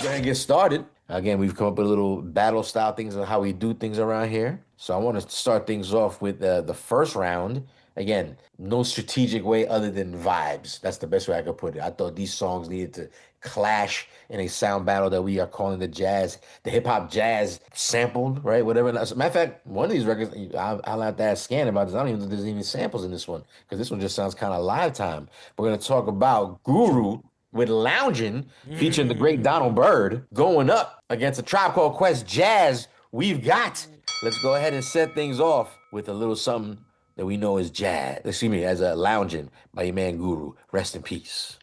go ahead and get started. Again, we've come up with a little battle style things of how we do things around here. So I want to start things off with the first round. Again, no strategic way other than vibes. That's the best way I could put it. I thought these songs needed to clash in a sound battle that we are calling the hip hop jazz sampled, right? Whatever. As a matter of fact, one of these records, I'll have to ask Scan about this. I don't even think there's even samples in this one because this one just sounds kind of live time. We're going to talk about Guru with Loungin' featuring the great Donald Byrd going up against a Tribe Called Quest jazz we've got. Let's go ahead and set things off with a little something that we know as jazz. Excuse me, as a Loungin' by your man Guru. Rest in peace.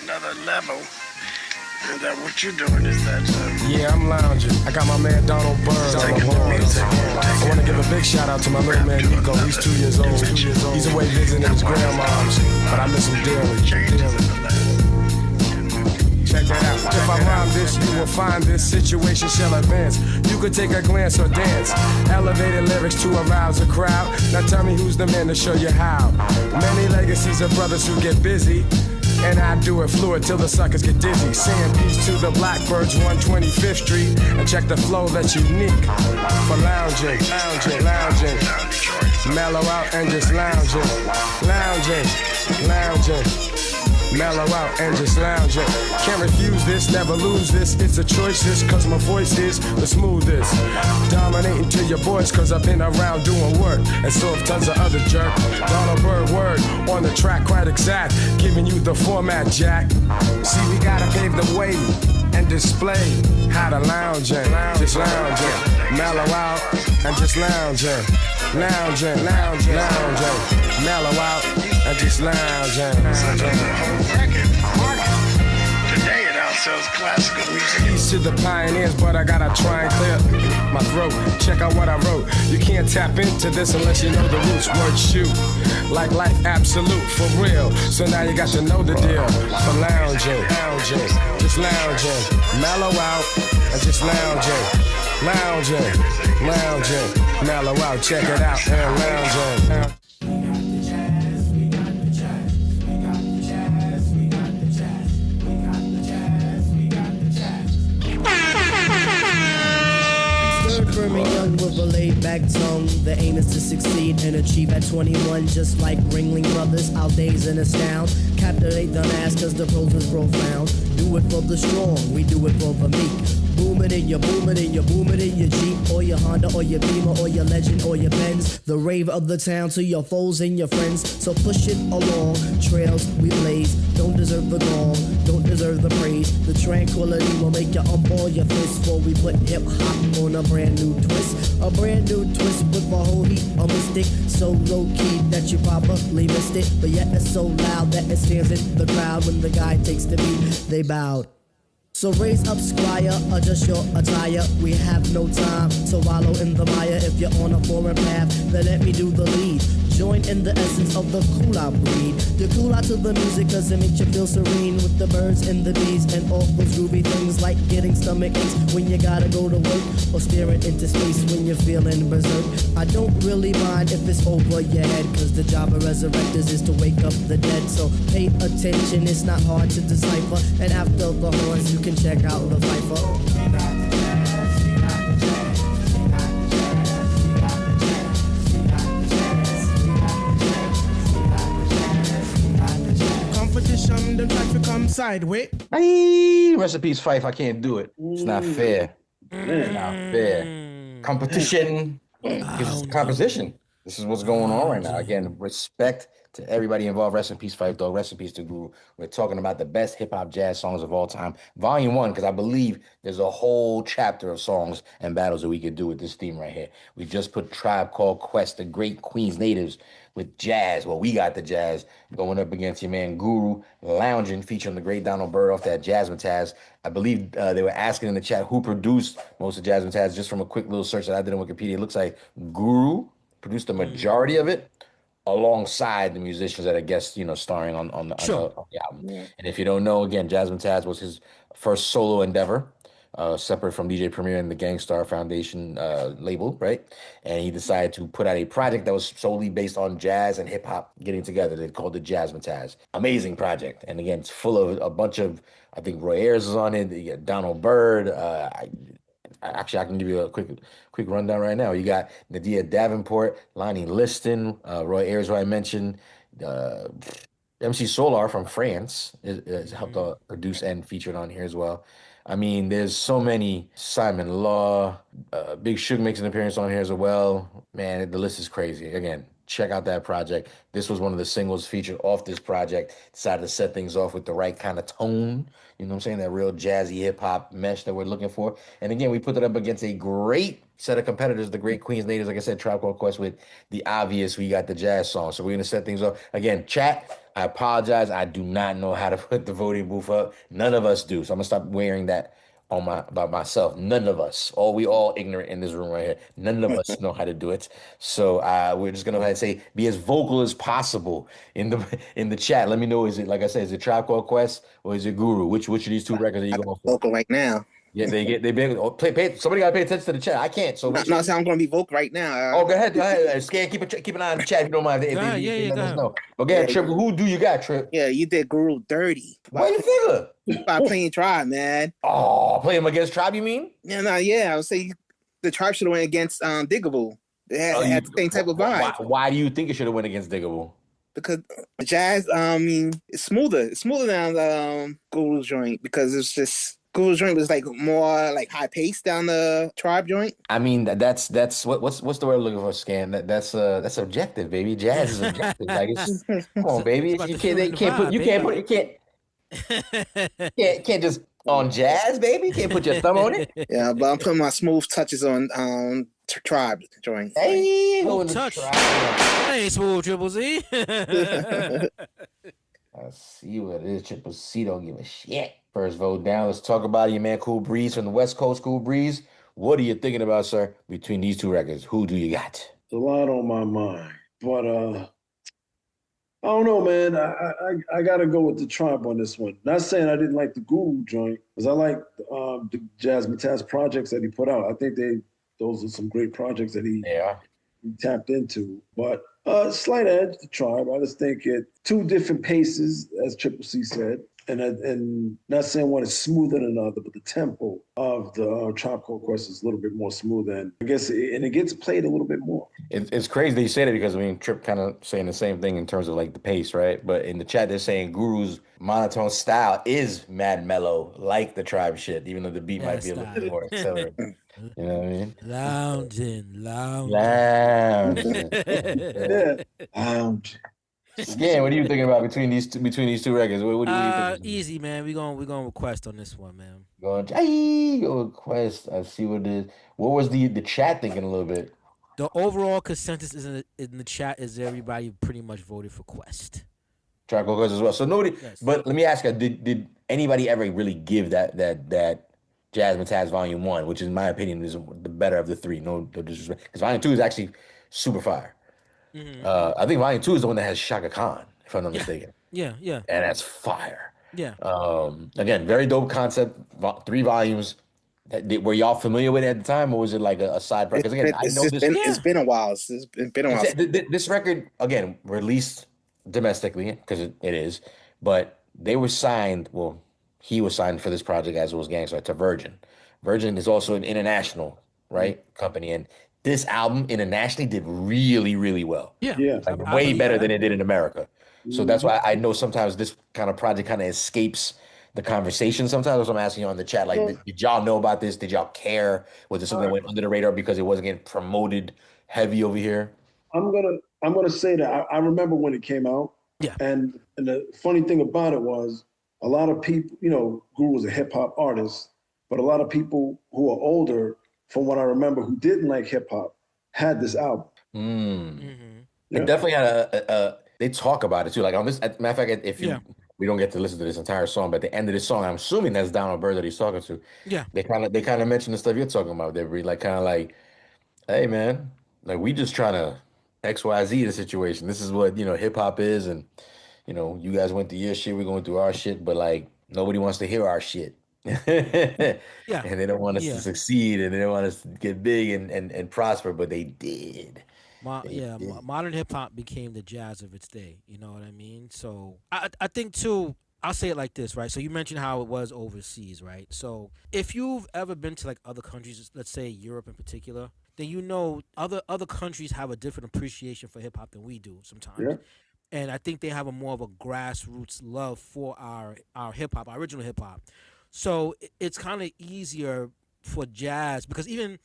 Another level. And that what you're doing is that. Yeah, I'm lounging. I got my man Donald Byrd on the horns. I want to give a big shout out to my little man Nico. He's 2 years old. He's away visiting his grandma's, but I miss him dearly. Check that out. If I rhyme this, you will find this situation shall advance. You could take a glance or dance. Elevated lyrics to arouse a crowd. Now tell me who's the man to show you how. Many legacies of brothers who get busy. And I do it fluid till the suckers get dizzy. Saying peace to the Blackbirds, 125th Street. And check the flow that's unique for lounging. Mellow out and just lounging. Mellow out and just lounging. Can't refuse this, never lose this. It's a choice, this, cause my voice is the smoothest. Dominating to your boys, cause I've been around doing work. And so have tons of other jerk. Donald Byrd word on the track, quite exact. Giving you the format, Jack. See, we gotta pave the way and display how to lounging. Just lounging. Mellow out and just lounging. Lounging. Mellow out and just lounging. Today it outsells classical music. Peace to the pioneers, but I gotta try and clear my throat. Check out what I wrote. You can't tap into this unless you know the roots. Word shoot, like life absolute for real. So now you got to know the deal. For lounging, just lounging, mellow out and just lounging. Mellow out, check it out, and lounging. Firm and young with a laid-back tone. The aim is to succeed and achieve at 21. Just like Ringling Brothers, our days in astound. Captivate the mass cause the pros is profound. Do it for the strong, we do it for the meek. Boom it in your Jeep, or your Honda, or your Beamer, or your Legend, or your Benz. The rave of the town to your foes and your friends. So push it along, trails we blaze. Don't deserve the gong, don't deserve the praise. The tranquility will make you all your fists. Before we put hip-hop on a brand new twist. A brand new twist with a whole heap of mystic. So low-key that you probably missed it. But yet it's so loud that it stands in the crowd. When the guy takes the beat, they bowed. So raise up, squire, adjust your attire. We have no time to wallow in the mire. If you're on a foreign path, then let me do the lead. Join in the essence of the cool-out breed. You cool out to the music cause it makes you feel serene. With the birds and the bees and all those groovy things. Like getting stomach aches when you gotta go to work. Or staring into space when you're feeling berserk. I don't really mind if it's over your head. Cause the job of resurrectors is to wake up the dead. So pay attention, it's not hard to decipher. And after the horns you can check out the Viper. Competition, them try to come sideways. Hey, rest in peace, Fife. I can't do it. It's not fair. It's not fair. Competition is composition. This is what's going on right now. Again, respect to everybody involved. Rest in peace, Fife Dog. Rest in peace to Guru. We're talking about the best hip-hop jazz songs of all time. Volume 1, because I believe there's a whole chapter of songs and battles that we could do with this theme right here. We just put Tribe Called Quest, the great Queens natives, with jazz. Well, we got the jazz going up against your man Guru, Loungin', featuring the great Donald Byrd off that Jazzmatazz. I believe they were asking in the chat who produced most of Jazzmatazz. Just from a quick little search that I did on Wikipedia, it looks like Guru produced the majority of it, alongside the musicians that I guess, starring on the album. Yeah. And if you don't know, again, Jazzmatazz was his first solo endeavor. separate from DJ Premier and the Gangstar Foundation label, right? And he decided to put out a project that was solely based on jazz and hip hop getting together. They called it Jazzmatazz. Amazing project. And again, it's full of a bunch of, I think Roy Ayers is on it. You got Donald Byrd. Actually, I can give you a quick rundown right now. You got Nadia Davenport, Lonnie Liston, Roy Ayers, who I mentioned, uh, MC Solar from France is helped produce and featured on here as well. I mean, there's so many. Simon Law, Big Suge makes an appearance on here as well. Man, the list is crazy. Again, check out that project. This was one of the singles featured off this project. Decided to set things off with the right kind of tone. You know what I'm saying? That real jazzy hip hop mesh that we're looking for. And again, we put it up against a great set of competitors, the great Queens natives. Like I said, Tribe Called Quest with the obvious. We got the jazz song. So we're gonna set things off again. Chat. I apologize. I do not know how to put the voting booth up. None of us do. So I'm gonna stop wearing that on my by myself. None of us. We all ignorant in this room right here. None of us know how to do it. So we're just gonna go ahead and say be as vocal as possible in the chat. Let me know. Is it like I said? Is it Tribe Called Quest or is it Guru? Which of these two records are you going for? Vocal right now. Yeah, they been pay. Somebody gotta pay attention to the chat. I can't. So No, so I'm gonna be vocal right now. oh, go ahead. Go ahead. Scan. Keep an eye on the chat if you don't mind. If let us know. But go ahead, Trip. Who do you got, Trip? Yeah, you did Guru dirty. Why you figure? By playing Tribe, man. Oh, play him against Tribe, you mean? Yeah. I would say the Tribe should have went against Diggable. They had the same type of vibe. Why do you think it should have went against Diggable? Because jazz, I mean, it's smoother. It's smoother than Guru's joint because it's just Guru's joint was like more like high paced down the Tribe joint. I mean, that's what's the word I'm looking for, Scan? That's objective, baby. Jazz is objective. Like it's come on, baby. You can't just on jazz, baby. You can't put your thumb on it. Yeah, but I'm putting my smooth touches on Tribe joint. Hey, touch. Hey, smooth Triple Z. I see what it is. Triple C don't give a shit. First vote down. Let's talk about your man Cool Breeze from the West Coast. Cool Breeze, what are you thinking about, sir? Between these two records, who do you got? It's a lot on my mind, but I don't know, man. I gotta go with the Tribe on this one. Not saying I didn't like the Guru joint, because I like the Jazzmatazz projects that he put out. I think those are some great projects that he tapped into. But slight edge to Tribe. I just think it two different paces, as Triple C said. And not saying one is smoother than another, but the tempo of the Tribe Called Quest is a little bit more smooth, and I guess it gets played a little bit more. It's crazy that you say that because I mean Trip kind of saying the same thing in terms of like the pace, right? But in the chat they're saying Guru's monotone style is mad mellow, like the Tribe shit, even though the beat might be a little bit more accelerated. You know what I mean? Lounging. Yeah, lounge. Scan, what are you thinking about between these two records? What do you think? Easy, man. We're gonna request on this one, man. Go request. I see what it is. What was the chat thinking a little bit? The overall consensus in the chat is everybody pretty much voted for Quest. Tribe Called Quest as well. So nobody. Yes. But let me ask you: Did anybody ever really give that Jazzmatazz Volume 1, which in my opinion is the better of the three? No disrespect, because Volume 2 is actually super fire. Mm-hmm. I think Volume 2 is the one that has Shaka Khan, if I'm not mistaken. Yeah. And that's fire. Yeah. Again, very dope concept. 3 volumes. Were y'all familiar with it at the time, or was it like a side project? Because again, I know this. It's been a while. It's been a while. This record, again, released domestically, because it is, but they were signed, well, he was signed for this project as was Gangstar to Virgin. Virgin is also an international, right, company, and this album internationally did really, really well. Yeah. Like way better than it did in America. So that's why I know sometimes this kind of project kind of escapes the conversation. Sometimes I'm asking you on the chat, like, did y'all know about this? Did y'all care? Was it something that went under the radar because it wasn't getting promoted heavy over here? I'm gonna say that I remember when it came out. Yeah. And the funny thing about it was a lot of people, Guru was a hip hop artist, but a lot of people who are older, from what I remember, who didn't like hip hop, had this album. It definitely had they talk about it too. Like on this, matter of fact, we don't get to listen to this entire song, but at the end of the song, I'm assuming that's Donald Byrd that he's talking to. Yeah. They kind of mention the stuff you're talking about. They're like kind of like, hey man, like we just trying to XYZ the situation. This is what hip hop is, and you guys went through your shit, we're going through our shit, but like nobody wants to hear our shit. Yeah, And they don't want us to yeah. succeed, and they don't want us to get big and prosper, but they did. They did. Modern hip hop became the jazz of its day. You know what I mean? So I think too. I'll say it like this, right? So you mentioned how it was overseas, right? So if you've ever been to like other countries, let's say Europe in particular, then you know other countries have a different appreciation for hip hop than we do sometimes. Yeah. And I think they have a more of a grassroots love for our hip hop, our original hip hop. So it's kind of easier for jazz because even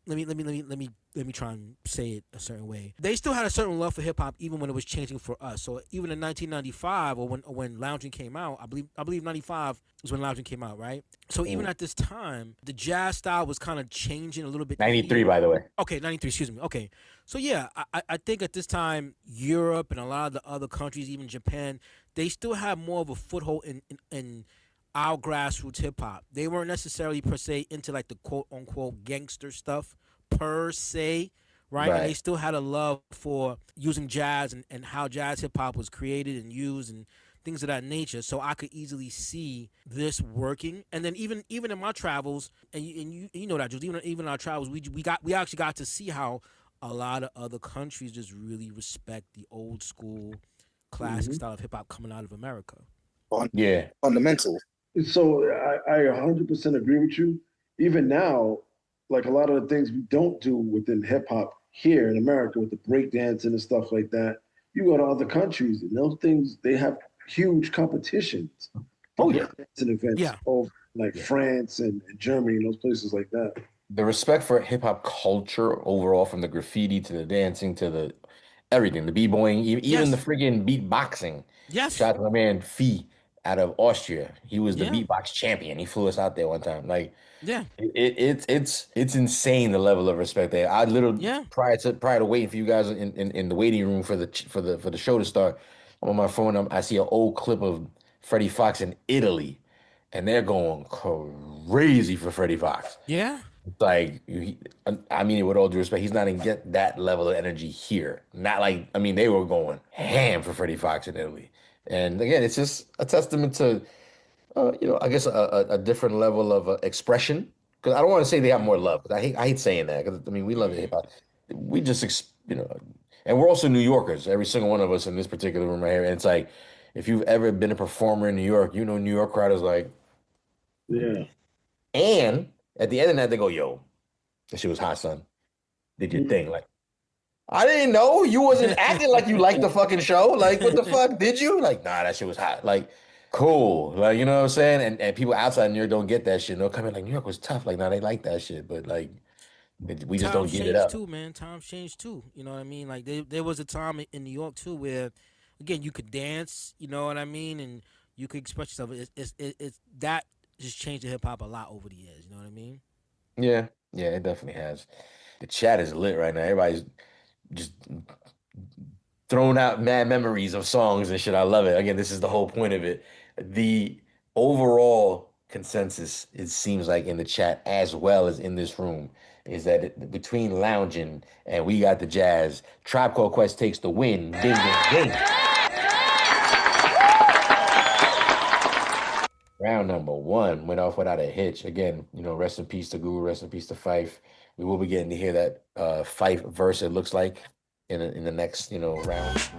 let me try and say it a certain way. They still had a certain love for hip hop even when it was changing for us. So even in 1995 or when Loungin came out, I believe 95 was when Loungin came out, right? So even at this time, the jazz style was kind of changing a little bit. 93, here. by the way. Okay, 93, excuse me. Okay. So yeah, I think at this time Europe and a lot of the other countries, even Japan, they still have more of a foothold in our grassroots hip hop. They weren't necessarily per se into like the quote unquote gangster stuff per se, right? And they Right. still had a love for using jazz and how jazz hip hop was created and used and things of that nature. So I could easily see this working. And then even in my travels, and you know that, Jules, even in our travels, we actually got to see how a lot of other countries just really respect the old school classic style of hip hop coming out of America. Yeah. Fundamental. So I 100% agree with you. Even now, like a lot of the things we don't do within hip hop here in America with the breakdancing and stuff like that, you go to other countries and those things, they have huge competitions for Oh yeah. breakdancing events Yeah. of like Yeah. France and Germany and those places like that. The respect for hip hop culture overall, from the graffiti to the dancing to the everything, the b-boying, even the Yes. friggin' beatboxing. Yes. Shout out to my man Fee out of Austria. He was the Yeah. beatbox champion. He flew us out there one time. Like Yeah. it's insane the level of respect there. I literally Yeah. prior to waiting for you guys in the waiting room for the show to start, I'm on my phone. I see an old clip of Freddie Fox in Italy, and they're going crazy for Freddie Fox. Yeah. Like, I mean it with all due respect, he's not even get that level of energy here. Not like, I mean, they were going ham for Freddie Fox in Italy. And again, it's just a testament to, I guess a different level of expression. Because I don't want to say they have more Mm-hmm. love. 'Cause I hate saying that. Because I mean, we love hip Mm-hmm. hop. We just, and we're also New Yorkers. Every single one of us in this particular room right here. And it's like, if you've ever been a performer in New York, New York crowd is like, Yeah. and at the end of that, they go, "Yo, that shit was hot, son. Did your thing." Like, I didn't know you wasn't acting like you liked the fucking show. Like, what the fuck? Did you? Like, nah, that shit was hot. Like, cool. Like, you know what I'm saying? And people outside New York don't get that shit. They'll come in like, New York was tough. Like, nah, they like that shit. But like, we just don't Times get it change up. too, man. Times change too. You know what I mean? Like there was a time in New York too where, again, you could dance. You know what I mean? And you could express yourself. It's that just changed the hip hop a lot over the years. You know what I mean? Yeah, yeah, it definitely has. The chat is lit right now. Everybody's just throwing out mad memories of songs and shit. I love it. Again, this is the whole point of it. The overall consensus, it seems like in the chat as well as in this room, is that between lounging and we got the jazz, Tribe Called Quest takes the win. Ding, ding, ding. Round number one went off without a hitch. Again, rest in peace to Guru, rest in peace to Fife. We will be getting to hear that Fife verse, it looks like, in the next, round.